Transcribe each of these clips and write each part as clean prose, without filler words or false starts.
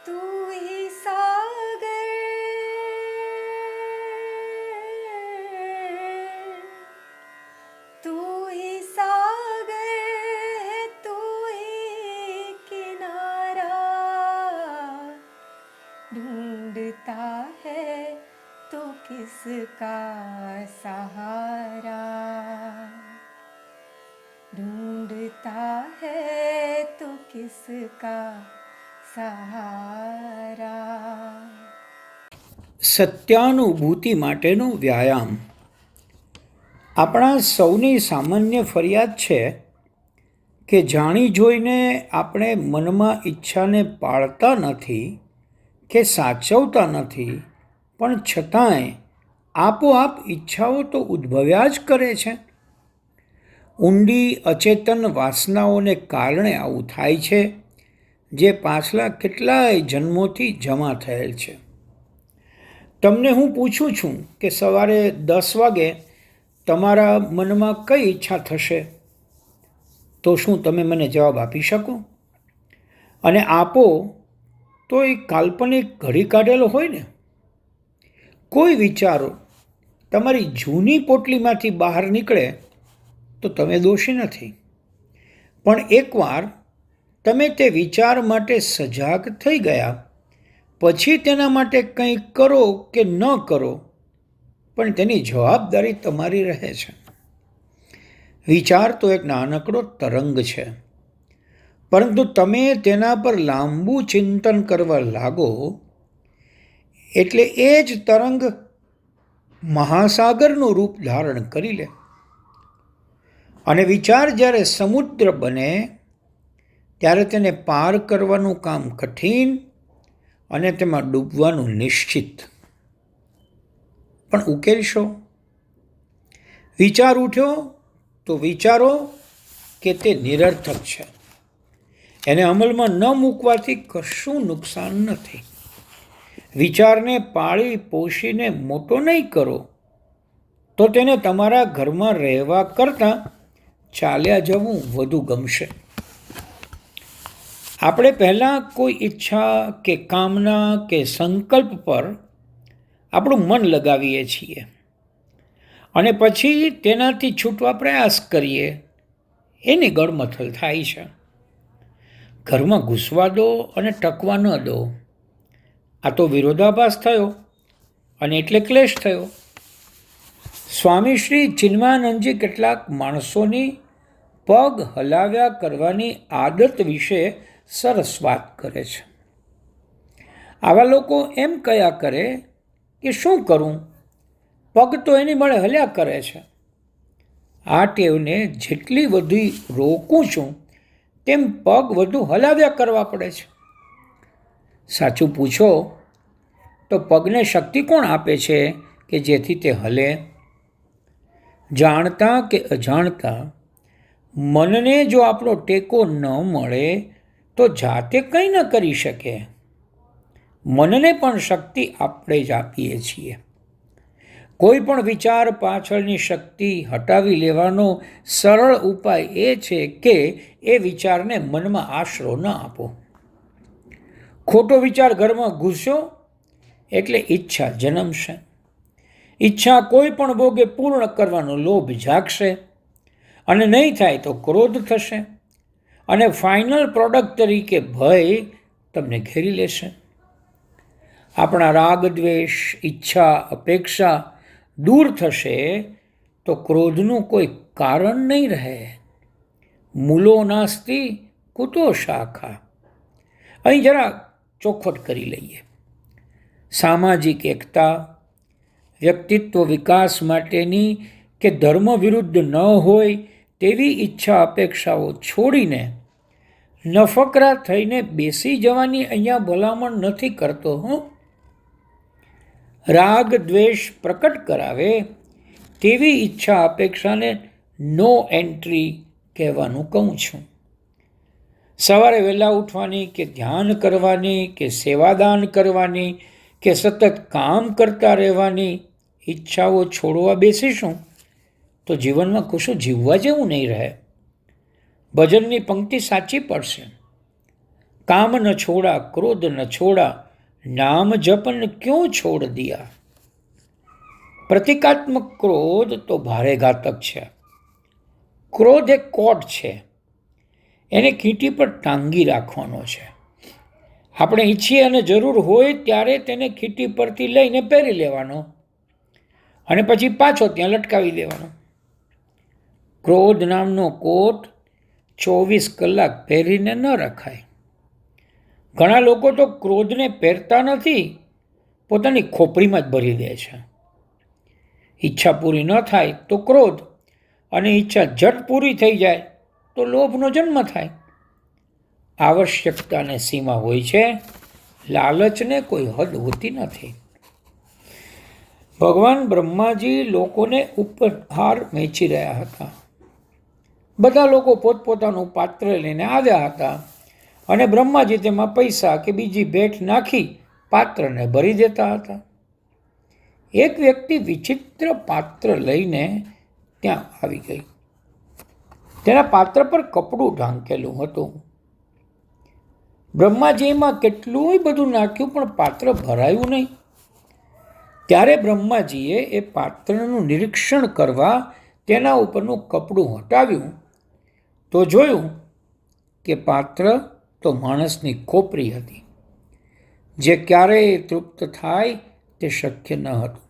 तू ही सागर तू ही सागर है तू ही किनारा ढूंढता है तो किसका सहारा ढूंढता है तो किसका सहारा। સત્યાનુભૂતિ માટેનો વ્યાયામ. આપણા સૌની સામાન્ય ફરિયાદ છે કે જાણી જોઈને આપણે મનમાં ઈચ્છાને પાળતા નથી કે સાચવતા નથી, પણ છતાંય આપોઆપ ઈચ્છાઓ તો ઉદ્ભવ્યા જ કરે છે. ઊંડી અચેતન વાસનાઓને કારણે આવું થાય છે, જે પાછલા કેટલાય જન્મોથી જમા થયેલ છે. તમને હું પૂછું છું કે સવારે 10 વાગે તમારા મનમાં કઈ ઈચ્છા થશે, તો શું તમે મને જવાબ આપી શકો? અને આપો તો એ કાલ્પનિક ઘડી કાઢેલો હોય ને. કોઈ વિચારો તમારી જૂની પોટલીમાંથી બહાર નીકળે તો તમે દોષી નથી, પણ એકવાર તમે તે વિચાર માટે સજાગ થઈ ગયા પછી તેના માટે કંઈ કરો કે ન કરો, પણ તેની જવાબદારી તમારી રહે છે. વિચાર તો એક નાનકડો તરંગ છે, પરંતુ તમે તેના પર લાંબુ ચિંતન કરવા લાગો એટલે એ જ તરંગ મહાસાગરનું રૂપ ધારણ કરી લે. અને વિચાર જ્યારે સમુદ્ર બને ત્યારે તેને પાર કરવાનું કામ કઠિન અને તેમાં ડૂબવાનું નિશ્ચિત. પણ ઉકેલશો? વિચાર ઉઠ્યો તો વિચારો કે તે નિરર્થક છે, એને અમલમાં ન મૂકવાથી કશું નુકસાન નથી. વિચારને પાળી પોષીને મોટો નહીં કરો તો તેને તમારા ઘરમાં રહેવા કરતાં ચાલ્યા જવું વધુ ગમશે. આપણે પહેલાં કોઈ ઈચ્છા કે કામના કે સંકલ્પ પર આપણું મન લગાવીએ છીએ અને પછી તેનાથી છૂટવા પ્રયાસ કરીએ. એની ગળમથલ થાય છે. ઘરમાં ઘૂસવા દો અને ટકવા ન દો. આ તો વિરોધાભાસ થયો અને એટલે ક્લેશ થયો. સ્વામી શ્રી ચિન્મયાનંદજી કેટલાક માણસોની પગ હલાવ્યા કરવાની આદત વિશે સરસ વાત કરે છે. આવા લોકો એમ કયા કરે કે શું કરું, પગ તો એની મળે હલ્યા કરે છે. આ ટેવને જેટલી વધુ રોકું છું તેમ પગ વધુ હલાવ્યા કરવા પડે છે. સાચું પૂછો તો પગને શક્તિ કોણ આપે છે કે જેથી તે હલે? જાણતા કે અજાણતા મનને જો આપણો ટેકો ન મળે તો જાતે કંઈ ન કરી શકે. મનને પણ શક્તિ આપણે જ આપીએ છીએ. કોઈ પણ વિચાર પાછળની શક્તિ હટાવી લેવાનો સરળ ઉપાય એ છે કે એ વિચારને મનમાં આશરો ન આપો. ખોટો વિચાર ઘરમાં ઘૂસ્યો એટલે ઈચ્છા જન્મશે. ઈચ્છા કોઈ પણ ભોગે પૂર્ણ કરવાનો લોભ જાગશે અને નહીં થાય તો ક્રોધ થશે અને ફાઇનલ પ્રોડક્ટ તરીકે ભય તમને ઘેરી લેશે. આપણા રાગ દ્વેષ, ઈચ્છા, અપેક્ષા દૂર થશે તો ક્રોધનું કોઈ કારણ નહીં રહે. મૂલો નાસ્તિ કુતો શાખા. અહીં જરા ચોખવટ કરી લઈએ. સામાજિક એકતા, વ્યક્તિત્વ વિકાસ માટેની કે ધર્મ વિરુદ્ધ ન હોય તેવી ઈચ્છા અપેક્ષાઓ છોડીને નફકરા થઈને બેસી જવાની અહીંયા ભલામણ નથી કરતો. રાગ દ્વેષ પ્રકટ કરાવે તેવી ઈચ્છા અપેક્ષાને નો એન્ટ્રી કહેવાનું કહું છું. સવારે વહેલા ઉઠવાની કે ધ્યાન કરવાની કે સેવાદાન કરવાની કે સતત કામ કરતા રહેવાની ઈચ્છાઓ છોડવા બેસીશું તો જીવનમાં કશું જીવવા જેવું નહીં રહે. ભજનની પંક્તિ સાચી પડશે. काम न छोड़ा क्रोध न छोड़ा नाम जपन क्यों छोड़ दिया। પ્રતિકાત્મક ક્રોધ તો ભારે ઘાતક છે. ક્રોધ એક કોટ છે, એને કીટી પર ટાંગી રાખવાનો છે. આપણે ઈચ્છીએ અને જરૂર હોય ત્યારે તેને કીટી પરથી લઈને પહેરી લેવાનો અને પછી પાછો ત્યાં લટકાવી દેવાનો. ક્રોધ નામનો કોટ 24 કલાક પહેરીને ન રખાય. ઘણા લોકો તો ક્રોધને પહેરતા નથી, પોતાની ખોપરીમાં જ ભરી દે છે. ઈચ્છા પૂરી ન થાય તો ક્રોધ, અને ઈચ્છા ઝટ પૂરી થઈ જાય તો લોભનો જન્મ થાય. આવશ્યકતાને સીમા હોય છે, લાલચને કોઈ હદ હોતી નથી. ભગવાન બ્રહ્માજી લોકોને ઉપહાર વહેંચી રહ્યા હતા. બધા લોકો પોતપોતાનું પાત્ર લઈને આવ્યા હતા અને બ્રહ્માજી તેમાં પૈસા કે બીજી ભેટ નાખી પાત્રને ભરી દેતા હતા. એક વ્યક્તિ વિચિત્ર પાત્ર લઈને ત્યાં આવી ગઈ. તેના પાત્ર પર કપડું ઢાંકેલું હતું. બ્રહ્માજીમાં કેટલું બધું નાખ્યું પણ પાત્ર ભરાયું નહીં. ત્યારે બ્રહ્માજીએ એ પાત્રનું નિરીક્ષણ કરવા તેના ઉપરનું કપડું હટાવ્યું તો જોયું કે પાત્ર તો માણસની ખોપરી હતી, જે ક્યારેય તૃપ્ત થાય તે શક્ય ન હતું.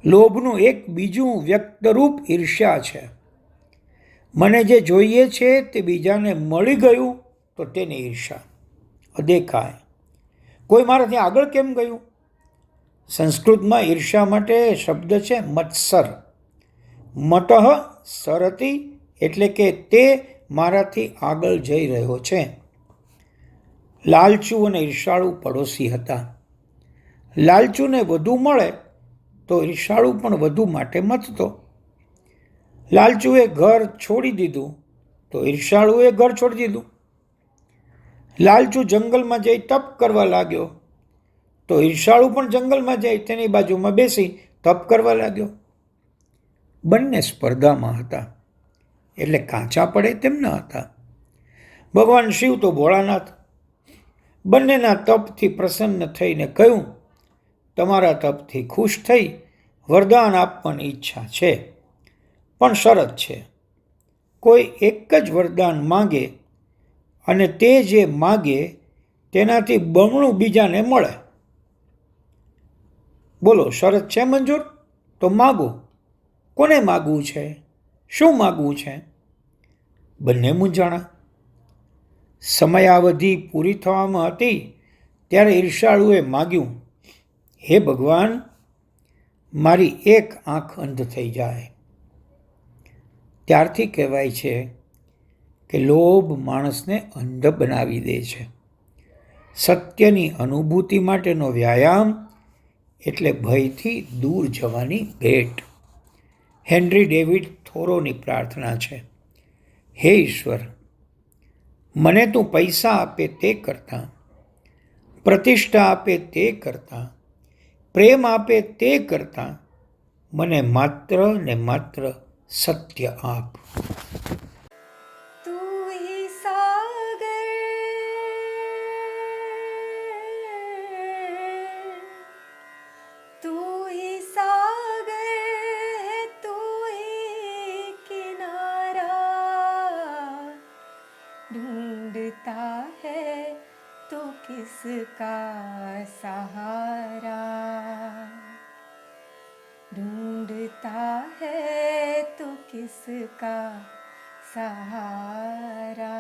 લોભનું એક બીજું વ્યક્તરૂપ ઈર્ષ્યા છે. મને જે જોઈએ છે તે બીજાને મળી ગયું તો તેની ઈર્ષ્યા. અદેખાય, કોઈ મારાથી આગળ કેમ ગયું? સંસ્કૃતમાં ઈર્ષ્યા માટે શબ્દ છે મત્સર. મતઃ સરતી એટલે કે તે મારાથી આગળ જઈ રહ્યો છે. લાલચુ અને ઈર્ષાળુ પડોશી હતા. લાલચુને વધુ મળે તો ઈર્ષાળુ પણ વધુ માટે મથતો. લાલચુએ ઘર છોડી દીધું તો ઈર્ષાળુએ ઘર છોડી દીધું. લાલચુ જંગલમાં જઈ તપ કરવા લાગ્યો તો ઈર્ષાળુ પણ જંગલમાં જઈ તેની બાજુમાં બેસી તપ કરવા લાગ્યો. બંને સ્પર્ધામાં હતા, એટલે કાચા પડે તેમ ન હતા. ભગવાન શિવ તો ભોળાનાથ. બંનેના તપથી પ્રસન્ન થઈને કહ્યું, તમારા તપથી ખુશ થઈ વરદાન આપવાની ઈચ્છા છે, પણ શરત છે. કોઈ એક જ વરદાન માંગે અને તે જે માગે તેનાથી બમણું બીજાને મળે. બોલો, શરત છે મંજૂર? તો માગો. કોને માગવું છે? શું માગવું છે? બંને મૂંઝાણા. સમયાવધિ પૂરી થવામાં હતી ત્યારે ઈર્ષાળુએ માગ્યું, હે ભગવાન, મારી એક આંખ અંધ થઈ જાય. ત્યારથી કહેવાય છે કે લોભ માણસને અંધ બનાવી દે છે. સત્યની અનુભૂતિ માટેનો વ્યાયામ એટલે ભયથી દૂર જવાની ભેટ. હેનરી ડેવિડ થોરોની પ્રાર્થના છે, હે ઈશ્વર, મને તું પૈસા આપે તે કરતાં, પ્રતિષ્ઠા આપે તે કરતાં, પ્રેમ આપે તે કરતાં મને માત્ર ને માત્ર સત્ય આપ. तू ही सागर तू ही सागर है तू ही किनारा ढूंढता है तो किसका सहारा ढूंढता है तो किसका सहारा.